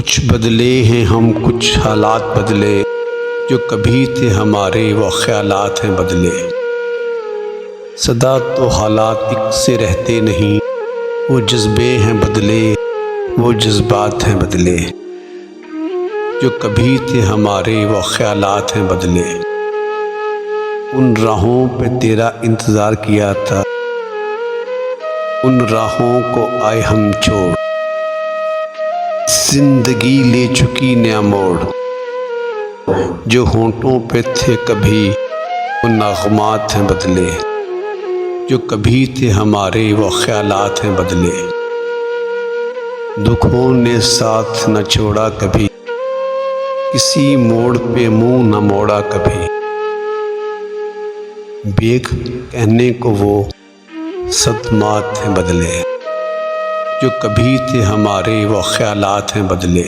کچھ بدلے ہیں ہم، کچھ حالات بدلے، جو کبھی تھے ہمارے وہ خیالات ہیں بدلے۔ سدا تو حالات ایک سے رہتے نہیں، وہ جذبے ہیں بدلے، وہ جذبات ہیں بدلے، جو کبھی تھے ہمارے وہ خیالات ہیں بدلے۔ ان راہوں پہ تیرا انتظار کیا تھا، ان راہوں کو آئے ہم چھوڑ، زندگی لے چکی نیا موڑ۔ جو ہونٹوں پہ تھے کبھی وہ نغمات ہیں بدلے، جو کبھی تھے ہمارے وہ خیالات ہیں بدلے۔ دکھوں نے ساتھ نہ چھوڑا کبھی، کسی موڑ پہ منہ نہ موڑا کبھی، بیک کہنے کو وہ صدمات ہیں بدلے، جو کبھی تھے ہمارے وہ خیالات ہیں بدلے۔